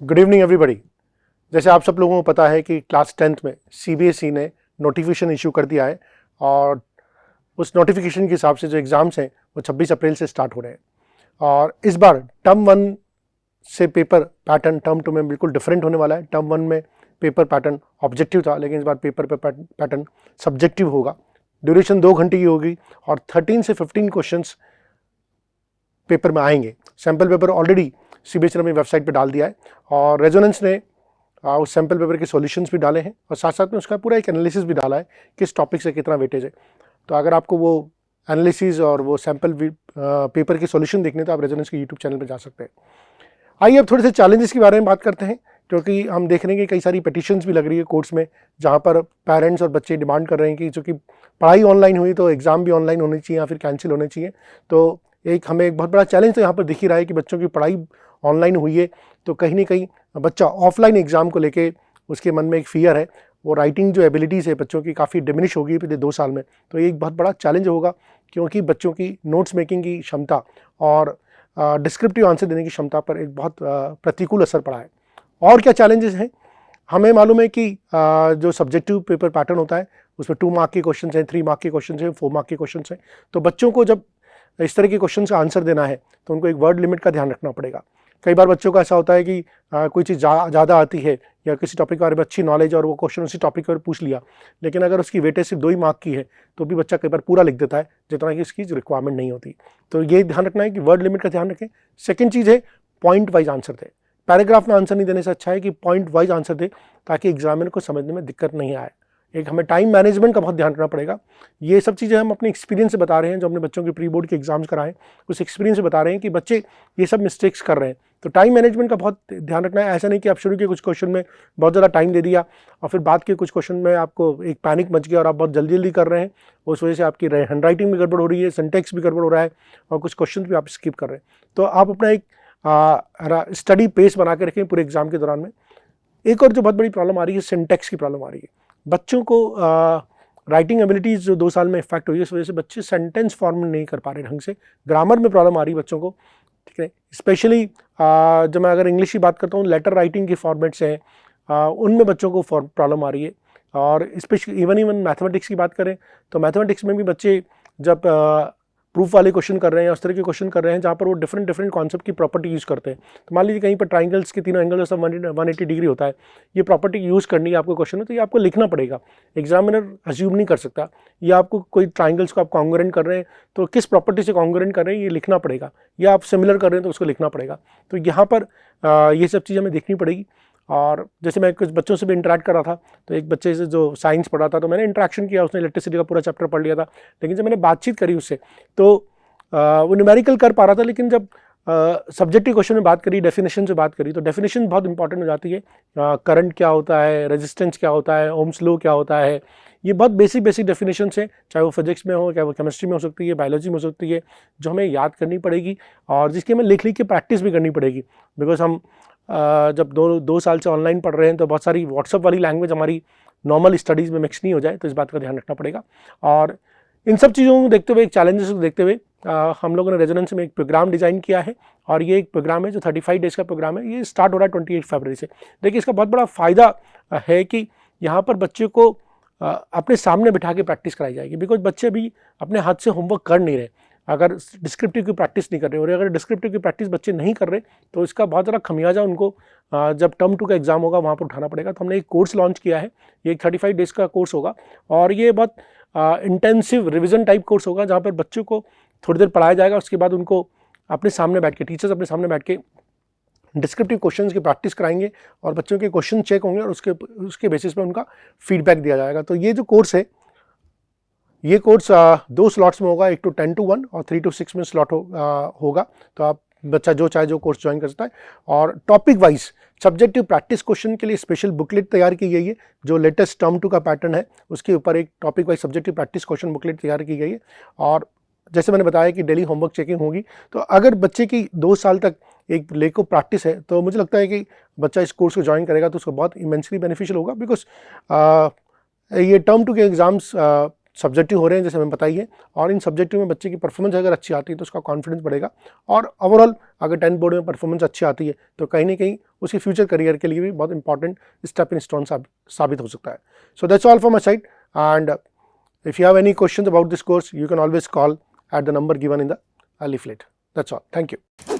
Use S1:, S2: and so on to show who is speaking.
S1: Good evening everybody. जैसे आप सब लोगों को पता है कि क्लास 10th में सीबीएसई ने नोटिफिकेशन इशू कर दिया है और उस नोटिफिकेशन के हिसाब से जो एग्ज़ाम्स हैं वो 26 अप्रैल से स्टार्ट हो रहे हैं। और इस बार टर्म 1 से पेपर पैटर्न टर्म 2 में बिल्कुल डिफरेंट होने वाला है। टर्म 1 में पेपर पैटर्न ऑब्जेक्टिव था, लेकिन इस बार पेपर पैटर्न सब्जेक्टिव होगा। ड्यूरेशन 2 घंटे की होगी और 13 से 15 क्वेश्चंस पेपर में आएंगे। सैम्पल पेपर ऑलरेडी सीबीएसई ने अपनी वेबसाइट पर डाल दिया है और रेजोनेंस ने उस सैम्पल पेपर के सॉल्यूशंस भी डाले हैं और साथ साथ में उसका पूरा एक एनालिसिस भी डाला है किस टॉपिक से कितना वेटेज है। तो अगर आपको वो एनालिसिस और वो सैम्पल पेपर के सॉल्यूशन देखने तो आप रेजोनेंस के यूट्यूब चैनल पर जा सकते हैं। आइए अब थोड़े से चैलेंजेस के बारे में बात करते हैं, क्योंकि हम देख रहे हैं कि कई सारी पिटिशंस भी लग रही है कोर्ट्स में, जहाँ पर पेरेंट्स और बच्चे डिमांड कर रहे हैं कि चूँकि पढ़ाई ऑनलाइन हुई तो एग्ज़ाम भी ऑनलाइन होने चाहिए या फिर कैंसिल होने चाहिए। तो हमें एक बहुत बड़ा चैलेंज तो यहाँ पर दिख ही रहा है कि बच्चों की पढ़ाई ऑनलाइन हुई है तो कहीं ना कहीं बच्चा ऑफलाइन एग्ज़ाम को लेके उसके मन में एक फियर है, वो राइटिंग जो एबिलिटीज़ है बच्चों की काफ़ी डिमिनिश होगी पिछले 2 साल में। तो ये एक बहुत बड़ा चैलेंज होगा, क्योंकि बच्चों की नोट्स मेकिंग की क्षमता और डिस्क्रिप्टिव आंसर देने की क्षमता पर एक बहुत प्रतिकूल असर पड़ा है। और क्या चैलेंजेस हैं, हमें मालूम है कि जो सब्जेक्टिव पेपर पैटर्न होता है उसमें 2 मार्क के क्वेश्चन हैं, 3 मार्क के क्वेश्चन हैं, 4 मार्क के क्वेश्चन हैं। तो बच्चों को जब इस तरह के क्वेश्चन का आंसर देना है तो उनको एक वर्ड लिमिट का ध्यान रखना पड़ेगा। कई बार बच्चों का ऐसा होता है कि कोई चीज़ ज़्यादा आती है या किसी टॉपिक के बारे में अच्छी नॉलेज और वो क्वेश्चन उसी टॉपिक पर पूछ लिया, लेकिन अगर उसकी वेटेज सिर्फ 2 ही मार्क की है तो भी बच्चा कई बार पूरा लिख देता है जितना कि इसकी रिक्वायरमेंट नहीं होती। तो ये ध्यान रखना है कि वर्ड लिमिट का ध्यान रखें। सेकेंड चीज़ है पॉइंट वाइज आंसर दें। पैराग्राफ में आंसर नहीं देने से अच्छा है कि पॉइंट वाइज आंसर दें, ताकि एग्जामिनर को समझने में दिक्कत नहीं आए। एक हमें टाइम मैनेजमेंट का बहुत ध्यान रखना पड़ेगा। ये सब चीज़ें हम अपने एक्सपीरियंस से बता रहे हैं, जो हमने बच्चों के प्री बोर्ड के एग्जाम्स कराएं उस एक्सपीरियंस से बता रहे हैं कि बच्चे ये सब मिस्टेक्स कर रहे हैं। तो टाइम मैनेजमेंट का बहुत ध्यान रखना है। ऐसा नहीं कि आप शुरू के कुछ क्वेश्चन में बहुत ज़्यादा टाइम दे दिया और फिर बाद के कुछ क्वेश्चन में आपको एक पैनिक मच गया और आप बहुत जल्दी जल्दी कर रहे हैं, उस वजह से आपकी हैंड राइटिंग भी गड़बड़ हो रही है, सिंटेक्स भी गड़बड़ हो रहा है और कुछ क्वेश्चन भी आप स्किप कर रहे हैं। तो आप अपना एक स्टडी पेस बना के रखें पूरे एग्जाम के दौरान में। एक और जो बहुत बड़ी प्रॉब्लम आ रही है, सिंटेक्स की प्रॉब्लम आ रही है। बच्चों को राइटिंग एबिलिटीज़ जो 2 साल में इफेक्ट हुई है, इस वजह से बच्चे सेंटेंस फॉर्म नहीं कर पा रहे ढंग से। ग्रामर में प्रॉब्लम आ रही है बच्चों को, ठीक है। स्पेशली जब मैं अगर इंग्लिश की बात करता हूँ, लेटर राइटिंग के फॉर्मेट्स हैं उनमें बच्चों को प्रॉब्लम आ रही है। और स्पेशली इवन मैथमेटिक्स की बात करें तो मैथमेटिक्स में भी बच्चे जब प्रूफ वाले क्वेश्चन कर रहे हैं, उस तरह के क्वेश्चन कर रहे हैं जहाँ पर वो डिफरेंट कॉन्सेप्ट की प्रॉपर्टी यूज़ करते हैं। तो मान लीजिए कहीं पर ट्राइंगल्स के तीनों एंगल सब 180 डिग्री होता है, ये प्रॉपर्टी यूज़ करनी है आपको क्वेश्चन में, तो ये आपको लिखना पड़ेगा। एग्जामिनर अज्यूम नहीं कर सकता। या आपको कोई ट्राइंगल्स को आप कॉन्ग्रुएंट कर रहे हैं तो किस प्रॉपर्टी से कॉन्ग्रुएंट कर रहे हैं ये लिखना पड़ेगा, या आप सिमिलर कर रहे हैं तो उसको लिखना पड़ेगा। तो यहाँ पर ये सब चीज़ हमें देखनी पड़ेगी। और जैसे मैं कुछ बच्चों से भी इंटरेक्ट कर रहा था, तो एक बच्चे से जो साइंस पढ़ा था तो मैंने इंटरेक्शन किया, उसने इलेक्ट्रिसिटी का पूरा चैप्टर पढ़ लिया था, लेकिन जब मैंने बातचीत करी उससे तो वो न्यूमेरिकल कर पा रहा था, लेकिन जब सब्जेक्टिव क्वेश्चन में बात करी, डेफिनेशन से बात करी, तो डेफिनेशन बहुत इंपॉर्टेंट हो जाती है। करंट क्या होता है, रेजिस्टेंस क्या होता है, ओम्स लॉ क्या होता है, ये बहुत बेसिक डेफिनेशन है, चाहे वो फिजिक्स में हो, चाहे वो केमिस्ट्री में हो सकती है, बायोलॉजी में हो सकती है, जो हमें याद करनी पड़ेगी और जिसकी हमें लिख के प्रैक्टिस भी करनी पड़ेगी। बिकॉज हम जब 2 साल से ऑनलाइन पढ़ रहे हैं तो बहुत सारी व्हाट्सअप वाली लैंग्वेज हमारी नॉर्मल स्टडीज़ में मिक्स नहीं हो जाए, तो इस बात का ध्यान रखना पड़ेगा। और इन सब चीज़ों को देखते हुए, एक चैलेंजेस को देखते हुए हम लोगों ने रेजोनेंस में एक प्रोग्राम डिज़ाइन किया है और ये एक प्रोग्राम है जो 35 डेज़ का प्रोग्राम है। ये स्टार्ट हो रहा है 28 फरवरी से। देखिए, इसका बहुत बड़ा फ़ायदा है कि यहाँ पर बच्चे को अपने सामने बिठा के प्रैक्टिस कराई जाएगी, बिकॉज बच्चे अभी अपने हाथ से होमवर्क कर नहीं रहे, अगर डिस्क्रिप्टिव की प्रैक्टिस नहीं कर रहे, और अगर डिस्क्रिप्टिव की प्रैक्टिस बच्चे नहीं कर रहे तो इसका बहुत ज़्यादा खमियाजा उनको जब टर्म 2 का एग्ज़ाम होगा वहाँ पर उठाना पड़ेगा। तो हमने एक कोर्स लॉन्च किया है, ये एक 35 डेज़ का कोर्स होगा और ये बहुत इंटेंसिव रिविज़न टाइप कोर्स होगा, जहाँ पर बच्चों को थोड़ी देर पढ़ाया जाएगा, उसके बाद उनको अपने सामने बैठ के, टीचर्स अपने सामने बैठ के डिस्क्रिप्टिव क्वेश्चंस की प्रैक्टिस कराएंगे और बच्चों के क्वेश्चन चेक होंगे और उसके बेसिस पे उनका फीडबैक दिया जाएगा। तो ये जो कोर्स है, ये कोर्स 2 स्लॉट्स में होगा, एक तो 10 to 1 और 3 to 6 में स्लॉट होगा। तो आप बच्चा जो चाहे जो कोर्स ज्वाइन कर सकता है। और topic wise subjective practice question के लिए स्पेशल बुकलेट तैयार की गई है, जो लेटेस्ट टर्म 2 का पैटर्न है उसके ऊपर एक topic wise subjective practice question booklet तैयार की गई है। और जैसे मैंने बताया कि डेली होमवर्क चेकिंग होगी। तो अगर बच्चे की 2 साल तक एक लेको प्रैक्टिस है तो मुझे लगता है कि बच्चा इस कोर्स को ज्वाइन करेगा तो उसको बहुत इमेंसली बेनिफिशियल होगा। बिकॉज ये टर्म 2 के एग्ज़ाम्स सब्जेक्टिव हो रहे हैं जैसे हमें बताइए, और इन सब्जेक्टिव में बच्चे की परफॉर्मेंस अगर अच्छी आती है तो उसका कॉन्फिडेंस बढ़ेगा, और ओवरऑल अगर 10th बोर्ड में परफॉर्मेंस अच्छी आती है तो कहीं ना कहीं उसके फ्यूचर करियर के लिए भी बहुत इंपॉर्टेंट स्टेपिंग स्टोन साबित हो सकता है. So that's all from my side, and if you have any questions about this course, you can always call at the number given in the leaflet. That's all. Thank you.